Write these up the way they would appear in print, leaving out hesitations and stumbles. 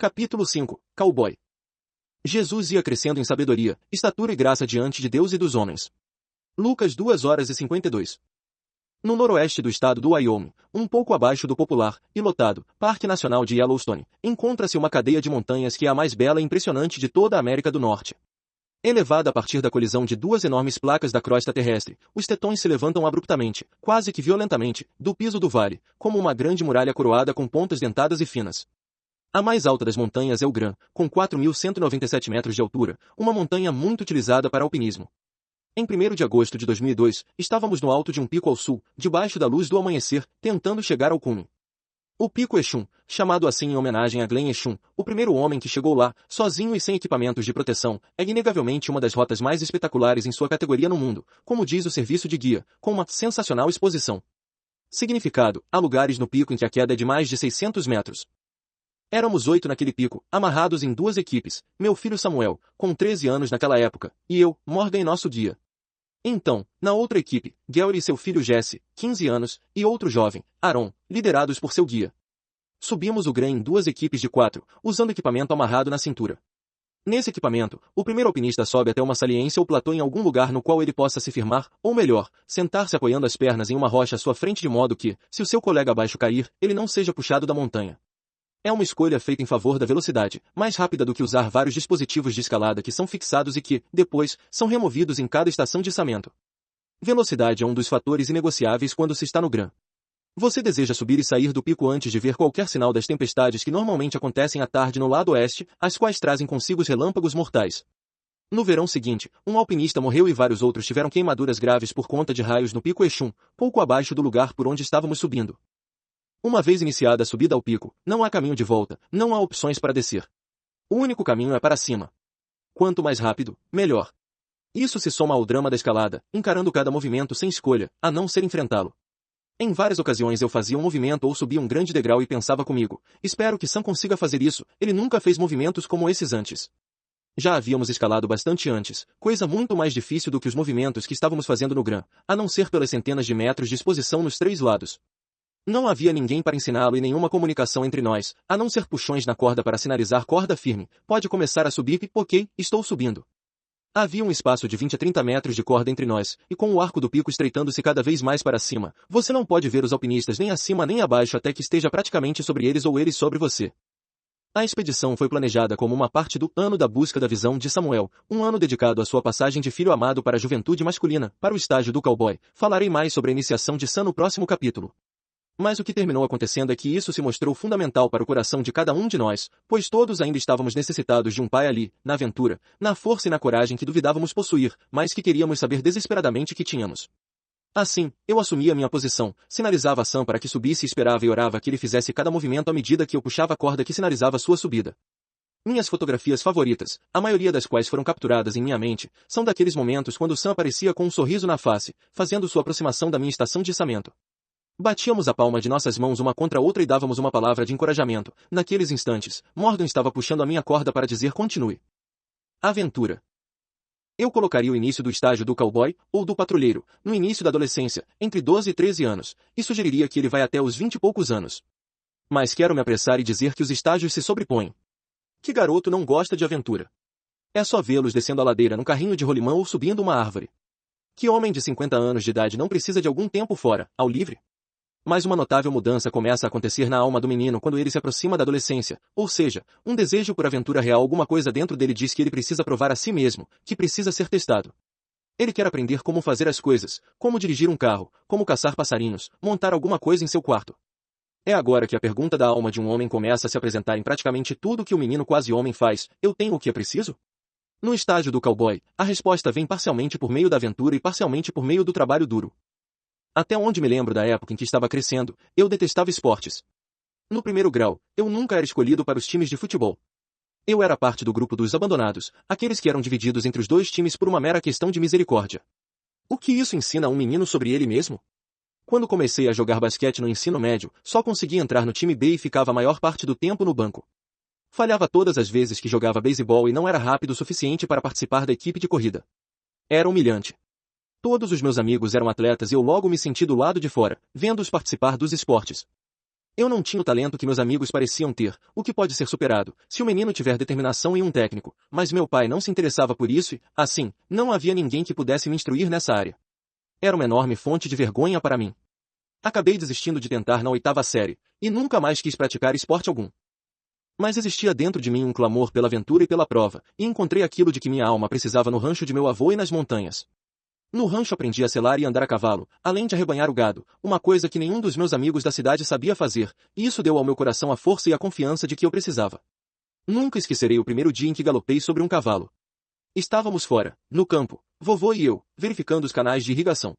Capítulo 5. Cowboy. Jesus ia crescendo em sabedoria, estatura e graça diante de Deus e dos homens. Lucas 2:52. No noroeste do estado do Wyoming, um pouco abaixo do popular e lotado Parque Nacional de Yellowstone, encontra-se uma cadeia de montanhas que é a mais bela e impressionante de toda a América do Norte. Elevada a partir da colisão de duas enormes placas da crosta terrestre, os tetões se levantam abruptamente, quase que violentamente, do piso do vale, como uma grande muralha coroada com pontas dentadas e finas. A mais alta das montanhas é o Grand, com 4.197 metros de altura, uma montanha muito utilizada para alpinismo. Em 1º de agosto de 2002, estávamos no alto de um pico ao sul, debaixo da luz do amanhecer, tentando chegar ao cume. O Pico Exum, chamado assim em homenagem a Glenn Exum, o primeiro homem que chegou lá, sozinho e sem equipamentos de proteção, é inegavelmente uma das rotas mais espetaculares em sua categoria no mundo, como diz o serviço de guia, com uma sensacional exposição. Significado: há lugares no pico em que a queda é de mais de 600 metros. Éramos 8 naquele pico, amarrados em 2 equipes, meu filho Samuel, com 13 anos naquela época, e eu, Morgan e nosso guia. Então, na outra equipe, Gary e seu filho Jesse, 15 anos, e outro jovem, Aaron, liderados por seu guia. Subimos o Grand em 2 equipes de 4, usando equipamento amarrado na cintura. Nesse equipamento, o primeiro alpinista sobe até uma saliência ou platô em algum lugar no qual ele possa se firmar, ou melhor, sentar-se apoiando as pernas em uma rocha à sua frente de modo que, se o seu colega abaixo cair, ele não seja puxado da montanha. É uma escolha feita em favor da velocidade, mais rápida do que usar vários dispositivos de escalada que são fixados e que, depois, são removidos em cada estação de içamento. Velocidade é um dos fatores inegociáveis quando se está no Grand. Você deseja subir e sair do pico antes de ver qualquer sinal das tempestades que normalmente acontecem à tarde no lado oeste, as quais trazem consigo os relâmpagos mortais. No verão seguinte, um alpinista morreu e vários outros tiveram queimaduras graves por conta de raios no Pico Exum, pouco abaixo do lugar por onde estávamos subindo. Uma vez iniciada a subida ao pico, não há caminho de volta, não há opções para descer. O único caminho é para cima. Quanto mais rápido, melhor. Isso se soma ao drama da escalada, encarando cada movimento sem escolha, a não ser enfrentá-lo. Em várias ocasiões eu fazia um movimento ou subia um grande degrau e pensava comigo, espero que Sam consiga fazer isso, ele nunca fez movimentos como esses antes. Já havíamos escalado bastante antes, coisa muito mais difícil do que os movimentos que estávamos fazendo no Grand, a não ser pelas centenas de metros de exposição nos 3 lados. Não havia ninguém para ensiná-lo e nenhuma comunicação entre nós, a não ser puxões na corda para sinalizar corda firme, pode começar a subir e, ok, estou subindo. Havia um espaço de 20 a 30 metros de corda entre nós, e com o arco do pico estreitando-se cada vez mais para cima, você não pode ver os alpinistas nem acima nem abaixo até que esteja praticamente sobre eles ou eles sobre você. A expedição foi planejada como uma parte do Ano da Busca da Visão de Samuel, um ano dedicado à sua passagem de filho amado para a juventude masculina, para o estágio do cowboy. Falarei mais sobre a iniciação de Sam no próximo capítulo. Mas o que terminou acontecendo é que isso se mostrou fundamental para o coração de cada um de nós, pois todos ainda estávamos necessitados de um pai ali, na aventura, na força e na coragem que duvidávamos possuir, mas que queríamos saber desesperadamente que tínhamos. Assim, eu assumia minha posição, sinalizava a Sam para que subisse e esperava e orava que ele fizesse cada movimento à medida que eu puxava a corda que sinalizava sua subida. Minhas fotografias favoritas, a maioria das quais foram capturadas em minha mente, são daqueles momentos quando Sam aparecia com um sorriso na face, fazendo sua aproximação da minha estação de içamento. Batíamos a palma de nossas mãos uma contra a outra e dávamos uma palavra de encorajamento. Naqueles instantes, Morgan estava puxando a minha corda para dizer continue. Aventura. Eu colocaria o início do estágio do cowboy, ou do patrulheiro, no início da adolescência, entre 12 e 13 anos, e sugeriria que ele vai até os 20 e poucos anos. Mas quero me apressar e dizer que os estágios se sobrepõem. Que garoto não gosta de aventura? É só vê-los descendo a ladeira num carrinho de rolimã ou subindo uma árvore. Que homem de 50 anos de idade não precisa de algum tempo fora, ao livre? Mas uma notável mudança começa a acontecer na alma do menino quando ele se aproxima da adolescência, ou seja, um desejo por aventura real, alguma coisa dentro dele diz que ele precisa provar a si mesmo, que precisa ser testado. Ele quer aprender como fazer as coisas, como dirigir um carro, como caçar passarinhos, montar alguma coisa em seu quarto. É agora que a pergunta da alma de um homem começa a se apresentar em praticamente tudo que o menino quase homem faz, eu tenho o que é preciso? No estágio do cowboy, a resposta vem parcialmente por meio da aventura e parcialmente por meio do trabalho duro. Até onde me lembro da época em que estava crescendo, eu detestava esportes. No 1º grau, eu nunca era escolhido para os times de futebol. Eu era parte do grupo dos abandonados, aqueles que eram divididos entre os 2 times por uma mera questão de misericórdia. O que isso ensina a um menino sobre ele mesmo? Quando comecei a jogar basquete no ensino médio, só conseguia entrar no time B e ficava a maior parte do tempo no banco. Falhava todas as vezes que jogava beisebol e não era rápido o suficiente para participar da equipe de corrida. Era humilhante. Todos os meus amigos eram atletas e eu logo me senti do lado de fora, vendo-os participar dos esportes. Eu não tinha o talento que meus amigos pareciam ter, o que pode ser superado, se o menino tiver determinação e um técnico, mas meu pai não se interessava por isso e, assim, não havia ninguém que pudesse me instruir nessa área. Era uma enorme fonte de vergonha para mim. Acabei desistindo de tentar na 8ª série, e nunca mais quis praticar esporte algum. Mas existia dentro de mim um clamor pela aventura e pela prova, e encontrei aquilo de que minha alma precisava no rancho de meu avô e nas montanhas. No rancho aprendi a selar e andar a cavalo, além de arrebanhar o gado, uma coisa que nenhum dos meus amigos da cidade sabia fazer, e isso deu ao meu coração a força e a confiança de que eu precisava. Nunca esquecerei o primeiro dia em que galopei sobre um cavalo. Estávamos fora, no campo, vovô e eu, verificando os canais de irrigação.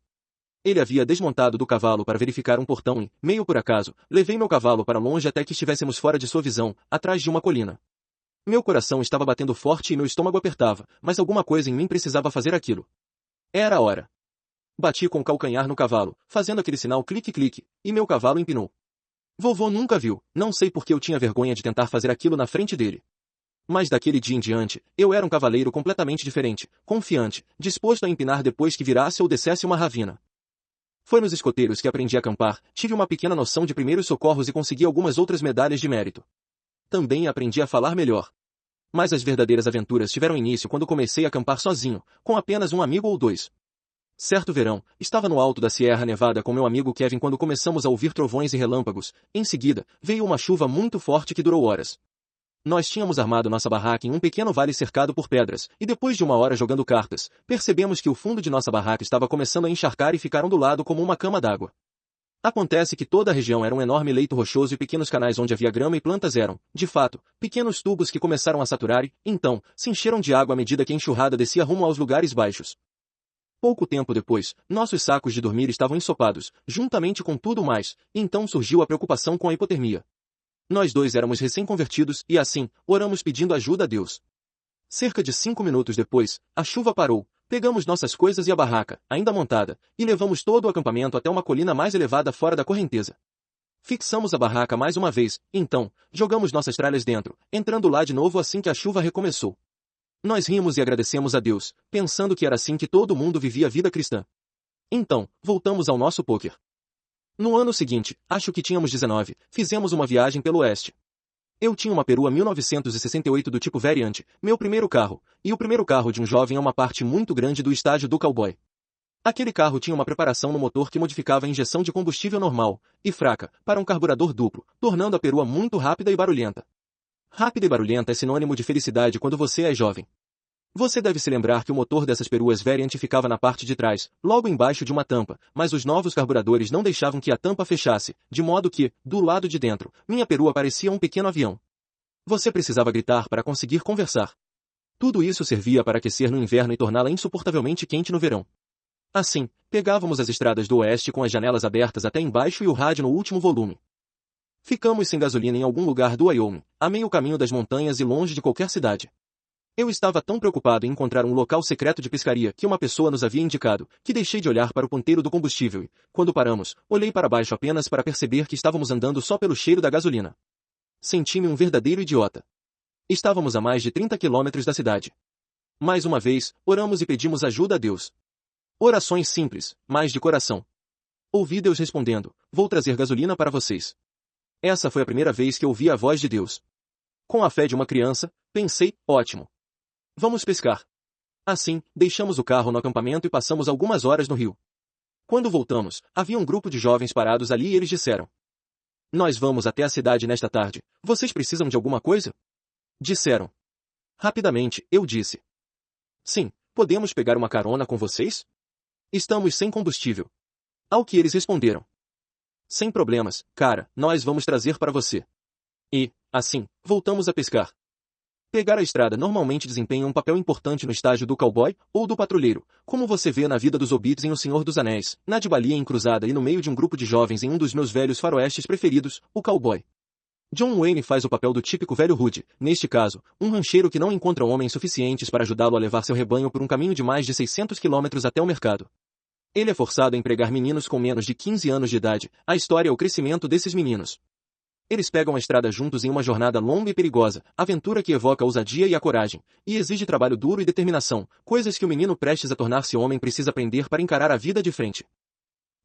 Ele havia desmontado do cavalo para verificar um portão e, meio por acaso, levei meu cavalo para longe até que estivéssemos fora de sua visão, atrás de uma colina. Meu coração estava batendo forte e meu estômago apertava, mas alguma coisa em mim precisava fazer aquilo. Era a hora. Bati com o calcanhar no cavalo, fazendo aquele sinal clique-clique, e meu cavalo empinou. Vovô nunca viu, não sei por que eu tinha vergonha de tentar fazer aquilo na frente dele. Mas daquele dia em diante, eu era um cavaleiro completamente diferente, confiante, disposto a empinar depois que virasse ou descesse uma ravina. Foi nos escoteiros que aprendi a acampar, tive uma pequena noção de primeiros socorros e consegui algumas outras medalhas de mérito. Também aprendi a falar melhor. Mas as verdadeiras aventuras tiveram início quando comecei a acampar sozinho, com apenas um amigo ou dois. Certo verão, estava no alto da Sierra Nevada com meu amigo Kevin quando começamos a ouvir trovões e relâmpagos. Em seguida, veio uma chuva muito forte que durou horas. Nós tínhamos armado nossa barraca em um pequeno vale cercado por pedras, e depois de uma hora jogando cartas, percebemos que o fundo de nossa barraca estava começando a encharcar e ficar ondulado como uma cama d'água. Acontece que toda a região era um enorme leito rochoso e pequenos canais onde havia grama e plantas eram, de fato, pequenos tubos que começaram a saturar e, então, se encheram de água à medida que a enxurrada descia rumo aos lugares baixos. Pouco tempo depois, nossos sacos de dormir estavam ensopados, juntamente com tudo mais, e então surgiu a preocupação com a hipotermia. Nós dois éramos recém-convertidos e, assim, oramos pedindo ajuda a Deus. Cerca de 5 minutos depois, a chuva parou, pegamos nossas coisas e a barraca, ainda montada, e levamos todo o acampamento até uma colina mais elevada fora da correnteza. Fixamos a barraca mais uma vez, então, jogamos nossas tralhas dentro, entrando lá de novo assim que a chuva recomeçou. Nós rimos e agradecemos a Deus, pensando que era assim que todo mundo vivia a vida cristã. Então, voltamos ao nosso pôquer. No ano seguinte, acho que tínhamos 19, fizemos uma viagem pelo oeste. Eu tinha uma Perua 1968 do tipo Variante, meu primeiro carro, e o primeiro carro de um jovem é uma parte muito grande do estágio do cowboy. Aquele carro tinha uma preparação no motor que modificava a injeção de combustível normal, e fraca, para um carburador duplo, tornando a Perua muito rápida e barulhenta. Rápida e barulhenta é sinônimo de felicidade quando você é jovem. Você deve se lembrar que o motor dessas peruas Variant ficava na parte de trás, logo embaixo de uma tampa, mas os novos carburadores não deixavam que a tampa fechasse, de modo que, do lado de dentro, minha perua parecia um pequeno avião. Você precisava gritar para conseguir conversar. Tudo isso servia para aquecer no inverno e torná-la insuportavelmente quente no verão. Assim, pegávamos as estradas do oeste com as janelas abertas até embaixo e o rádio no último volume. Ficamos sem gasolina em algum lugar do Wyoming, a meio caminho das montanhas e longe de qualquer cidade. Eu estava tão preocupado em encontrar um local secreto de pescaria que uma pessoa nos havia indicado, que deixei de olhar para o ponteiro do combustível e, quando paramos, olhei para baixo apenas para perceber que estávamos andando só pelo cheiro da gasolina. Senti-me um verdadeiro idiota. Estávamos a mais de 30 quilômetros da cidade. Mais uma vez, oramos e pedimos ajuda a Deus. Orações simples, mas de coração. Ouvi Deus respondendo, vou trazer gasolina para vocês. Essa foi a primeira vez que ouvi a voz de Deus. Com a fé de uma criança, pensei, ótimo. Vamos pescar. Assim, deixamos o carro no acampamento e passamos algumas horas no rio. Quando voltamos, havia um grupo de jovens parados ali e eles disseram: Nós vamos até a cidade nesta tarde, vocês precisam de alguma coisa? Disseram. Rapidamente, eu disse: Sim, podemos pegar uma carona com vocês? Estamos sem combustível. Ao que eles responderam: Sem problemas, cara, nós vamos trazer para você. E, assim, voltamos a pescar. Pegar a estrada normalmente desempenha um papel importante no estágio do cowboy ou do patrulheiro, como você vê na vida dos hobbits em O Senhor dos Anéis, na de Balia em Cruzada e no meio de um grupo de jovens em um dos meus velhos faroestes preferidos, o cowboy. John Wayne faz o papel do típico velho rude, neste caso, um rancheiro que não encontra homens suficientes para ajudá-lo a levar seu rebanho por um caminho de mais de 600 quilômetros até o mercado. Ele é forçado a empregar meninos com menos de 15 anos de idade, a história é o crescimento desses meninos. Eles pegam a estrada juntos em uma jornada longa e perigosa, aventura que evoca a ousadia e a coragem, e exige trabalho duro e determinação, coisas que o menino prestes a tornar-se homem precisa aprender para encarar a vida de frente.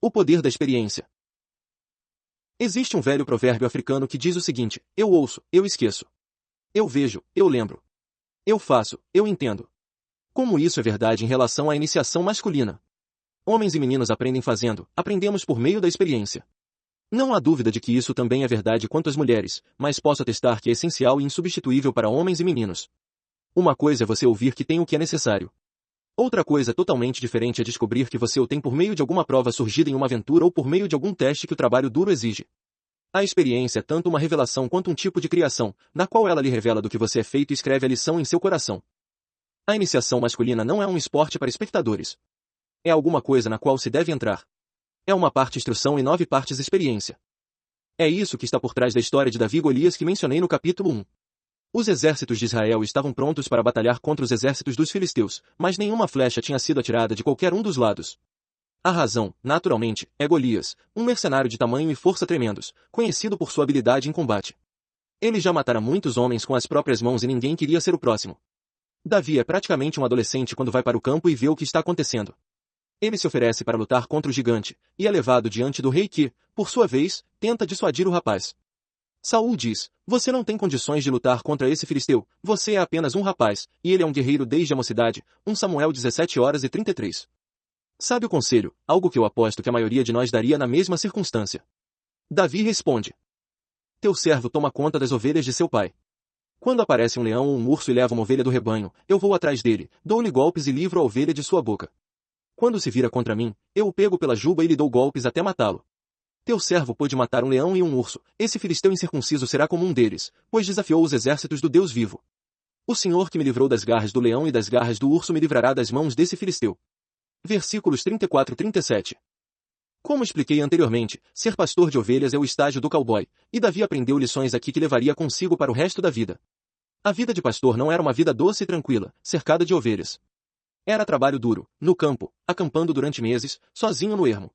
O poder da experiência. Existe um velho provérbio africano que diz o seguinte: eu ouço, eu esqueço. Eu vejo, eu lembro. Eu faço, eu entendo. Como isso é verdade em relação à iniciação masculina? Homens e meninos aprendem fazendo, aprendemos por meio da experiência. Não há dúvida de que isso também é verdade quanto às mulheres, mas posso atestar que é essencial e insubstituível para homens e meninos. Uma coisa é você ouvir que tem o que é necessário. Outra coisa totalmente diferente é descobrir que você o tem por meio de alguma prova surgida em uma aventura ou por meio de algum teste que o trabalho duro exige. A experiência é tanto uma revelação quanto um tipo de criação, na qual ela lhe revela do que você é feito e escreve a lição em seu coração. A iniciação masculina não é um esporte para espectadores. É alguma coisa na qual se deve entrar. É uma parte instrução e 9 partes experiência. É isso que está por trás da história de Davi e Golias que mencionei no capítulo 1. Os exércitos de Israel estavam prontos para batalhar contra os exércitos dos filisteus, mas nenhuma flecha tinha sido atirada de qualquer um dos lados. A razão, naturalmente, é Golias, um mercenário de tamanho e força tremendos, conhecido por sua habilidade em combate. Ele já matara muitos homens com as próprias mãos e ninguém queria ser o próximo. Davi é praticamente um adolescente quando vai para o campo e vê o que está acontecendo. Ele se oferece para lutar contra o gigante, e é levado diante do rei que, por sua vez, tenta dissuadir o rapaz. Saul diz: você não tem condições de lutar contra esse filisteu, você é apenas um rapaz, e ele é um guerreiro desde a mocidade. 1 Samuel 17:33. Sabe o conselho, algo que eu aposto que a maioria de nós daria na mesma circunstância. Davi responde: teu servo toma conta das ovelhas de seu pai. Quando aparece um leão ou um urso e leva uma ovelha do rebanho, eu vou atrás dele, dou-lhe golpes e livro a ovelha de sua boca. Quando se vira contra mim, eu o pego pela juba e lhe dou golpes até matá-lo. Teu servo pôde matar um leão e um urso, esse filisteu incircunciso será como um deles, pois desafiou os exércitos do Deus vivo. O Senhor que me livrou das garras do leão e das garras do urso me livrará das mãos desse filisteu. Versículos 34 e 37. Como expliquei anteriormente, ser pastor de ovelhas é o estágio do cowboy, e Davi aprendeu lições aqui que levaria consigo para o resto da vida. A vida de pastor não era uma vida doce e tranquila, cercada de ovelhas. Era trabalho duro, no campo, acampando durante meses, sozinho no ermo.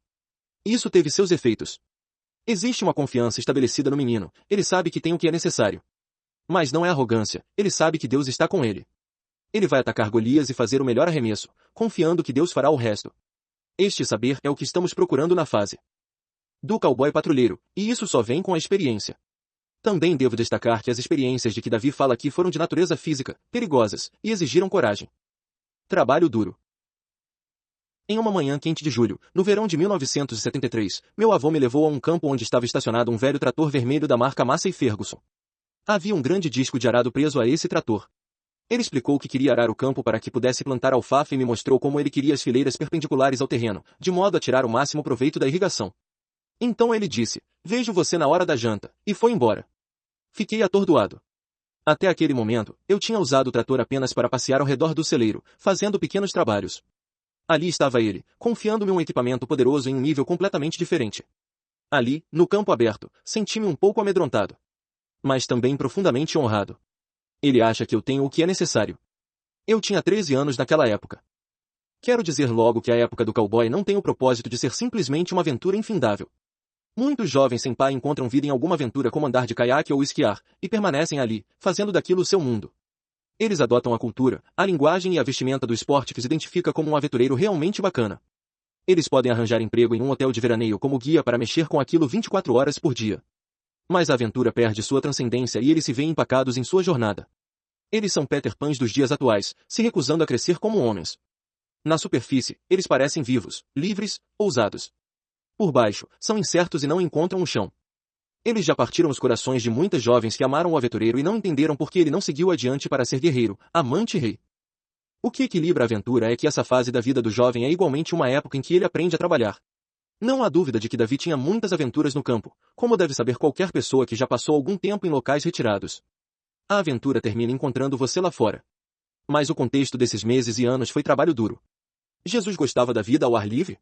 Isso teve seus efeitos. Existe uma confiança estabelecida no menino, ele sabe que tem o que é necessário. Mas não é arrogância, ele sabe que Deus está com ele. Ele vai atacar Golias e fazer o melhor arremesso, confiando que Deus fará o resto. Este saber é o que estamos procurando na fase do cowboy patrulheiro, e isso só vem com a experiência. Também devo destacar que as experiências de que Davi fala aqui foram de natureza física, perigosas, e exigiram coragem. Trabalho duro. Em uma manhã quente de julho, no verão de 1973, meu avô me levou a um campo onde estava estacionado um velho trator vermelho da marca Massey Ferguson. Havia um grande disco de arado preso a esse trator. Ele explicou que queria arar o campo para que pudesse plantar alfafa e me mostrou como ele queria as fileiras perpendiculares ao terreno, de modo a tirar o máximo proveito da irrigação. Então ele disse: vejo você na hora da janta, e foi embora. Fiquei atordoado. Até aquele momento, eu tinha usado o trator apenas para passear ao redor do celeiro, fazendo pequenos trabalhos. Ali estava ele, confiando-me um equipamento poderoso em um nível completamente diferente. Ali, no campo aberto, senti-me um pouco amedrontado. Mas também profundamente honrado. Ele acha que eu tenho o que é necessário. Eu tinha 13 anos naquela época. Quero dizer logo que a época do cowboy não tem o propósito de ser simplesmente uma aventura infindável. Muitos jovens sem pai encontram vida em alguma aventura como andar de caiaque ou esquiar, e permanecem ali, fazendo daquilo o seu mundo. Eles adotam a cultura, a linguagem e a vestimenta do esporte que se identifica como um aventureiro realmente bacana. Eles podem arranjar emprego em um hotel de veraneio como guia para mexer com aquilo 24 horas por dia. Mas a aventura perde sua transcendência e eles se veem empacados em sua jornada. Eles são Peter Pans dos dias atuais, se recusando a crescer como homens. Na superfície, eles parecem vivos, livres, ousados. Por baixo, são incertos e não encontram o chão. Eles já partiram os corações de muitas jovens que amaram o aventureiro e não entenderam por que ele não seguiu adiante para ser guerreiro, amante e rei. O que equilibra a aventura é que essa fase da vida do jovem é igualmente uma época em que ele aprende a trabalhar. Não há dúvida de que Davi tinha muitas aventuras no campo, como deve saber qualquer pessoa que já passou algum tempo em locais retirados. A aventura termina encontrando você lá fora. Mas o contexto desses meses e anos foi trabalho duro. Jesus gostava da vida ao ar livre?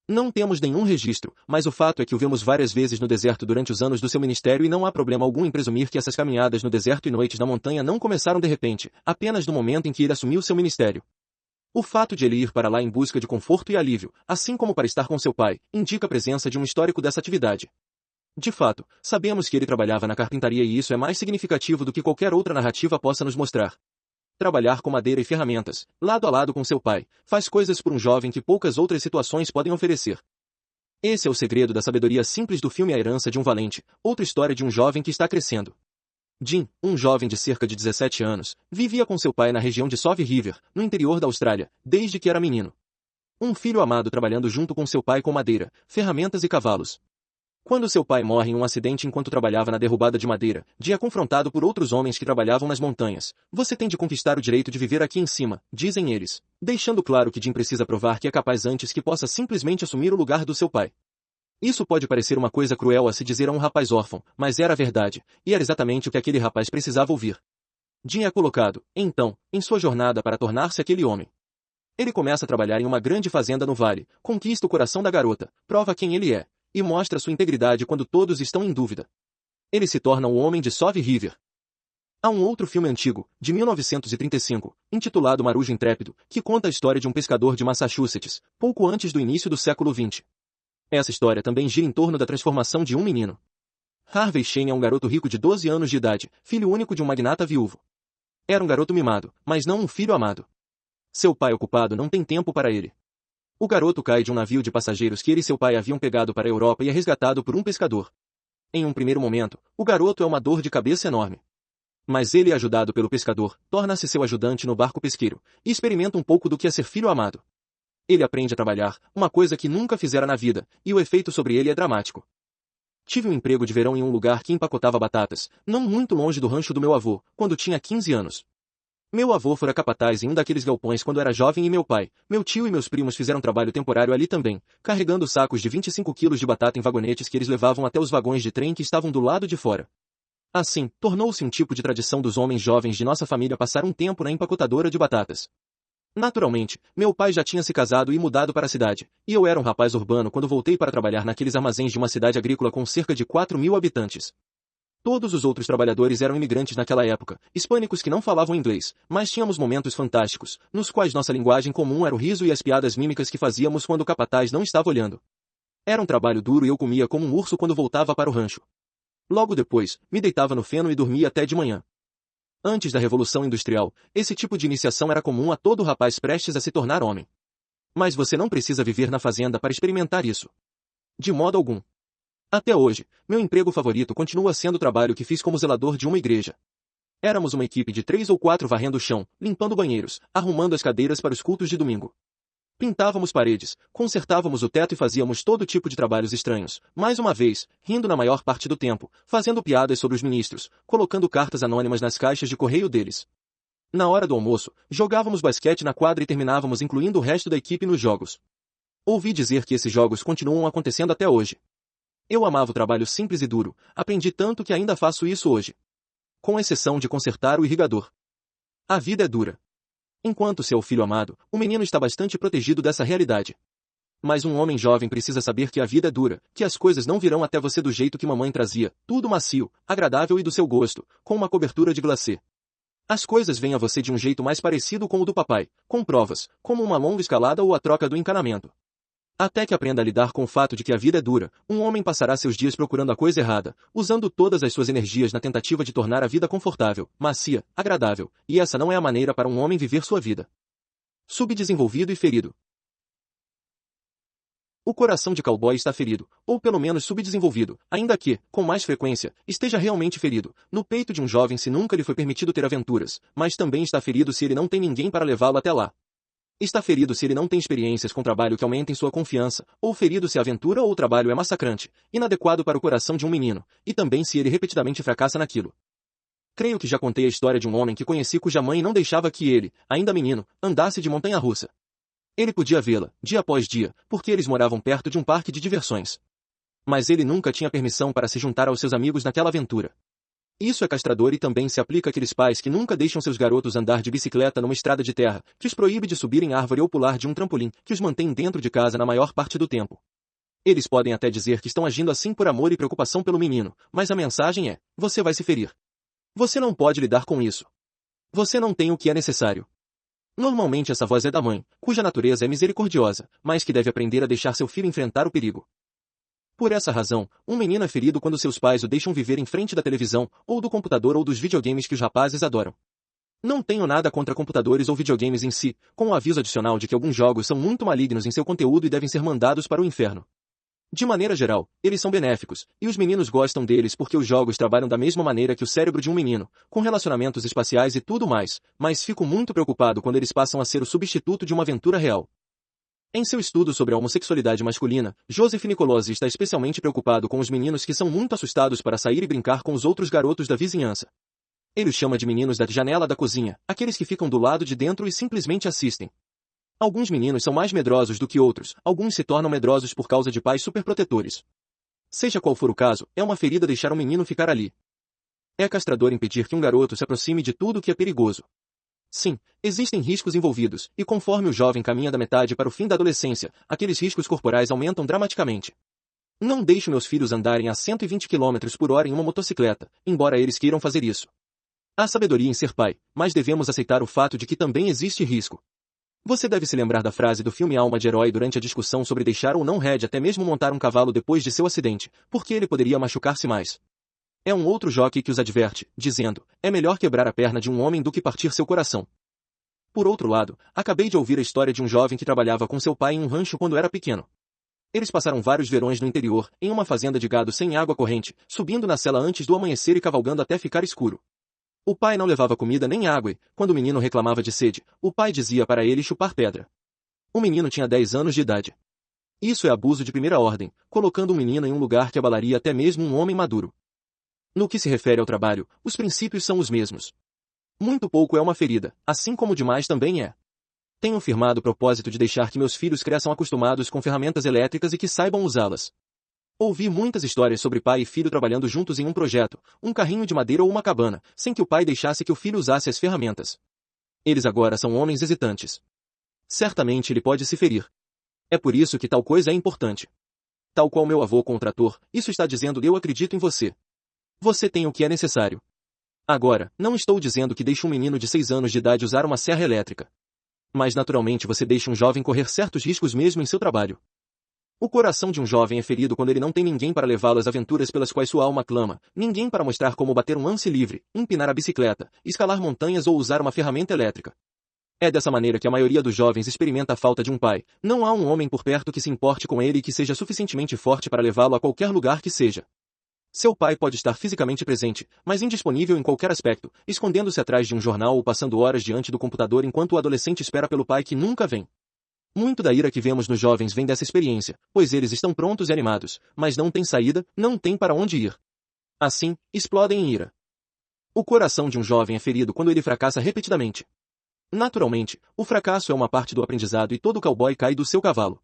Não temos nenhum registro, mas o fato é que o vemos várias vezes no deserto durante os anos do seu ministério e não há problema algum em presumir que essas caminhadas no deserto e noites na montanha não começaram de repente, apenas no momento em que ele assumiu seu ministério. O fato de ele ir para lá em busca de conforto e alívio, assim como para estar com seu pai, indica a presença de um histórico dessa atividade. De fato, sabemos que ele trabalhava na carpintaria e isso é mais significativo do que qualquer outra narrativa possa nos mostrar. Trabalhar com madeira e ferramentas, lado a lado com seu pai, faz coisas por um jovem que poucas outras situações podem oferecer. Esse é o segredo da sabedoria simples do filme A Herança de um Valente, outra história de um jovem que está crescendo. Jim, um jovem de cerca de 17 anos, vivia com seu pai na região de Sove River, no interior da Austrália, desde que era menino. Um filho amado trabalhando junto com seu pai com madeira, ferramentas e cavalos. Quando seu pai morre em um acidente enquanto trabalhava na derrubada de madeira, Jim é confrontado por outros homens que trabalhavam nas montanhas. Você tem de conquistar o direito de viver aqui em cima, dizem eles, deixando claro que Jim precisa provar que é capaz antes que possa simplesmente assumir o lugar do seu pai. Isso pode parecer uma coisa cruel a se dizer a um rapaz órfão, mas era a verdade, e era exatamente o que aquele rapaz precisava ouvir. Jim é colocado, então, em sua jornada para tornar-se aquele homem. Ele começa a trabalhar em uma grande fazenda no vale, conquista o coração da garota, prova quem ele é, e mostra sua integridade quando todos estão em dúvida. Ele se torna o homem de Sove River. Há um outro filme antigo, de 1935, intitulado Marujo Intrépido, que conta a história de um pescador de Massachusetts, pouco antes do início do século XX. Essa história também gira em torno da transformação de um menino. Harvey Shane é um garoto rico de 12 anos de idade, filho único de um magnata viúvo. Era um garoto mimado, mas não um filho amado. Seu pai ocupado não tem tempo para ele. O garoto cai de um navio de passageiros que ele e seu pai haviam pegado para a Europa e é resgatado por um pescador. Em um primeiro momento, o garoto é uma dor de cabeça enorme. Mas ele é ajudado pelo pescador, torna-se seu ajudante no barco pesqueiro, e experimenta um pouco do que é ser filho amado. Ele aprende a trabalhar, uma coisa que nunca fizera na vida, e o efeito sobre ele é dramático. Tive um emprego de verão em um lugar que empacotava batatas, não muito longe do rancho do meu avô, quando tinha 15 anos. Meu avô fora capataz em um daqueles galpões quando era jovem e meu pai, meu tio e meus primos fizeram trabalho temporário ali também, carregando sacos de 25 quilos de batata em vagonetes que eles levavam até os vagões de trem que estavam do lado de fora. Assim, tornou-se um tipo de tradição dos homens jovens de nossa família passar um tempo na empacotadora de batatas. Naturalmente, meu pai já tinha se casado e mudado para a cidade, e eu era um rapaz urbano quando voltei para trabalhar naqueles armazéns de uma cidade agrícola com cerca de 4.000 habitantes. Todos os outros trabalhadores eram imigrantes naquela época, hispânicos que não falavam inglês, mas tínhamos momentos fantásticos, nos quais nossa linguagem comum era o riso e as piadas mímicas que fazíamos quando o capataz não estava olhando. Era um trabalho duro e eu comia como um urso quando voltava para o rancho. Logo depois, me deitava no feno e dormia até de manhã. Antes da Revolução Industrial, esse tipo de iniciação era comum a todo rapaz prestes a se tornar homem. Mas você não precisa viver na fazenda para experimentar isso. De modo algum. Até hoje, meu emprego favorito continua sendo o trabalho que fiz como zelador de uma igreja. Éramos uma equipe de 3 ou 4 varrendo o chão, limpando banheiros, arrumando as cadeiras para os cultos de domingo. Pintávamos paredes, consertávamos o teto e fazíamos todo tipo de trabalhos estranhos, mais uma vez, rindo na maior parte do tempo, fazendo piadas sobre os ministros, colocando cartas anônimas nas caixas de correio deles. Na hora do almoço, jogávamos basquete na quadra e terminávamos incluindo o resto da equipe nos jogos. Ouvi dizer que esses jogos continuam acontecendo até hoje. Eu amava o trabalho simples e duro, aprendi tanto que ainda faço isso hoje. Com exceção de consertar o irrigador. A vida é dura. Enquanto seu filho amado, o menino está bastante protegido dessa realidade. Mas um homem jovem precisa saber que a vida é dura, que as coisas não virão até você do jeito que mamãe trazia, tudo macio, agradável e do seu gosto, com uma cobertura de glacê. As coisas vêm a você de um jeito mais parecido com o do papai, com provas, como uma longa escalada ou a troca do encanamento. Até que aprenda a lidar com o fato de que a vida é dura, um homem passará seus dias procurando a coisa errada, usando todas as suas energias na tentativa de tornar a vida confortável, macia, agradável, e essa não é a maneira para um homem viver sua vida. Subdesenvolvido e ferido. O coração de cowboy está ferido, ou pelo menos subdesenvolvido, ainda que, com mais frequência, esteja realmente ferido. No peito de um jovem se nunca lhe foi permitido ter aventuras, mas também está ferido se ele não tem ninguém para levá-lo até lá. Está ferido se ele não tem experiências com trabalho que aumentem sua confiança, ou ferido se a aventura ou o trabalho é massacrante, inadequado para o coração de um menino, e também se ele repetidamente fracassa naquilo. Creio que já contei a história de um homem que conheci cuja mãe não deixava que ele, ainda menino, andasse de montanha-russa. Ele podia vê-la, dia após dia, porque eles moravam perto de um parque de diversões. Mas ele nunca tinha permissão para se juntar aos seus amigos naquela aventura. Isso é castrador e também se aplica àqueles pais que nunca deixam seus garotos andar de bicicleta numa estrada de terra, que os proíbe de subir em árvore ou pular de um trampolim, que os mantém dentro de casa na maior parte do tempo. Eles podem até dizer que estão agindo assim por amor e preocupação pelo menino, mas a mensagem é: você vai se ferir. Você não pode lidar com isso. Você não tem o que é necessário. Normalmente essa voz é da mãe, cuja natureza é misericordiosa, mas que deve aprender a deixar seu filho enfrentar o perigo. Por essa razão, um menino é ferido quando seus pais o deixam viver em frente da televisão, ou do computador ou dos videogames que os rapazes adoram. Não tenho nada contra computadores ou videogames em si, com o aviso adicional de que alguns jogos são muito malignos em seu conteúdo e devem ser mandados para o inferno. De maneira geral, eles são benéficos, e os meninos gostam deles porque os jogos trabalham da mesma maneira que o cérebro de um menino, com relacionamentos espaciais e tudo mais, mas fico muito preocupado quando eles passam a ser o substituto de uma aventura real. Em seu estudo sobre a homossexualidade masculina, Joseph Nicolosi está especialmente preocupado com os meninos que são muito assustados para sair e brincar com os outros garotos da vizinhança. Ele os chama de meninos da janela da cozinha, aqueles que ficam do lado de dentro e simplesmente assistem. Alguns meninos são mais medrosos do que outros, alguns se tornam medrosos por causa de pais superprotetores. Seja qual for o caso, é uma ferida deixar um menino ficar ali. É castrador impedir que um garoto se aproxime de tudo que é perigoso. Sim, existem riscos envolvidos, e conforme o jovem caminha da metade para o fim da adolescência, aqueles riscos corporais aumentam dramaticamente. Não deixo meus filhos andarem a 120 km por hora em uma motocicleta, embora eles queiram fazer isso. Há sabedoria em ser pai, mas devemos aceitar o fato de que também existe risco. Você deve se lembrar da frase do filme Alma de Herói durante a discussão sobre deixar ou não Red até mesmo montar um cavalo depois de seu acidente, porque ele poderia machucar-se mais. É um outro jockey que os adverte, dizendo, é melhor quebrar a perna de um homem do que partir seu coração. Por outro lado, acabei de ouvir a história de um jovem que trabalhava com seu pai em um rancho quando era pequeno. Eles passaram vários verões no interior, em uma fazenda de gado sem água corrente, subindo na sela antes do amanhecer e cavalgando até ficar escuro. O pai não levava comida nem água e, quando o menino reclamava de sede, o pai dizia para ele chupar pedra. O menino tinha 10 anos de idade. Isso é abuso de primeira ordem, colocando um menino em um lugar que abalaria até mesmo um homem maduro. No que se refere ao trabalho, os princípios são os mesmos. Muito pouco é uma ferida, assim como demais também é. Tenho firmado o propósito de deixar que meus filhos cresçam acostumados com ferramentas elétricas e que saibam usá-las. Ouvi muitas histórias sobre pai e filho trabalhando juntos em um projeto, um carrinho de madeira ou uma cabana, sem que o pai deixasse que o filho usasse as ferramentas. Eles agora são homens hesitantes. Certamente ele pode se ferir. É por isso que tal coisa é importante. Tal qual meu avô com o trator, isso está dizendo eu acredito em você. Você tem o que é necessário. Agora, não estou dizendo que deixe um menino de 6 anos de idade usar uma serra elétrica. Mas naturalmente você deixa um jovem correr certos riscos mesmo em seu trabalho. O coração de um jovem é ferido quando ele não tem ninguém para levá-lo às aventuras pelas quais sua alma clama, ninguém para mostrar como bater um lance livre, empinar a bicicleta, escalar montanhas ou usar uma ferramenta elétrica. É dessa maneira que a maioria dos jovens experimenta a falta de um pai. Não há um homem por perto que se importe com ele e que seja suficientemente forte para levá-lo a qualquer lugar que seja. Seu pai pode estar fisicamente presente, mas indisponível em qualquer aspecto, escondendo-se atrás de um jornal ou passando horas diante do computador enquanto o adolescente espera pelo pai que nunca vem. Muito da ira que vemos nos jovens vem dessa experiência, pois eles estão prontos e animados, mas não têm saída, não têm para onde ir. Assim, explodem em ira. O coração de um jovem é ferido quando ele fracassa repetidamente. Naturalmente, o fracasso é uma parte do aprendizado e todo cowboy cai do seu cavalo.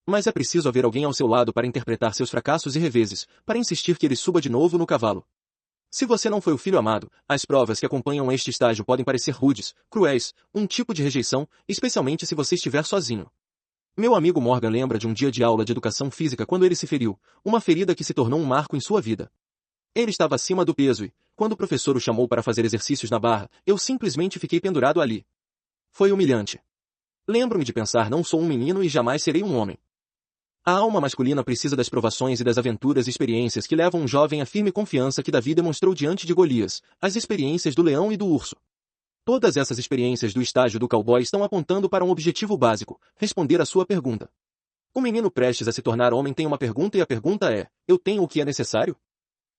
Mas é preciso haver alguém ao seu lado para interpretar seus fracassos e reveses, para insistir que ele suba de novo no cavalo. Se você não foi o filho amado, as provas que acompanham este estágio podem parecer rudes, cruéis, um tipo de rejeição, especialmente se você estiver sozinho. Meu amigo Morgan lembra de um dia de aula de educação física quando ele se feriu, uma ferida que se tornou um marco em sua vida. Ele estava acima do peso e, quando o professor o chamou para fazer exercícios na barra, eu simplesmente fiquei pendurado ali. Foi humilhante. Lembro-me de pensar, não sou um menino e jamais serei um homem. A alma masculina precisa das provações e das aventuras e experiências que levam um jovem à firme confiança que Davi demonstrou diante de Golias, as experiências do leão e do urso. Todas essas experiências do estágio do cowboy estão apontando para um objetivo básico, responder à sua pergunta. O menino prestes a se tornar homem tem uma pergunta e a pergunta é, eu tenho o que é necessário?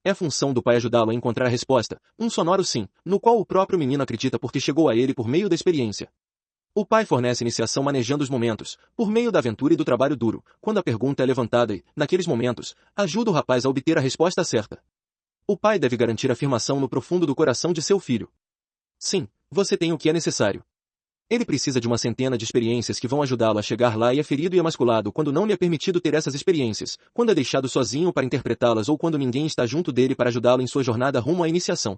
É função do pai ajudá-lo a encontrar a resposta, um sonoro sim, no qual o próprio menino acredita porque chegou a ele por meio da experiência. O pai fornece iniciação manejando os momentos, por meio da aventura e do trabalho duro, quando a pergunta é levantada e, naqueles momentos, ajuda o rapaz a obter a resposta certa. O pai deve garantir afirmação no profundo do coração de seu filho. Sim, você tem o que é necessário. Ele precisa de uma centena de experiências que vão ajudá-lo a chegar lá e é ferido e emasculado quando não lhe é permitido ter essas experiências, quando é deixado sozinho para interpretá-las ou quando ninguém está junto dele para ajudá-lo em sua jornada rumo à iniciação.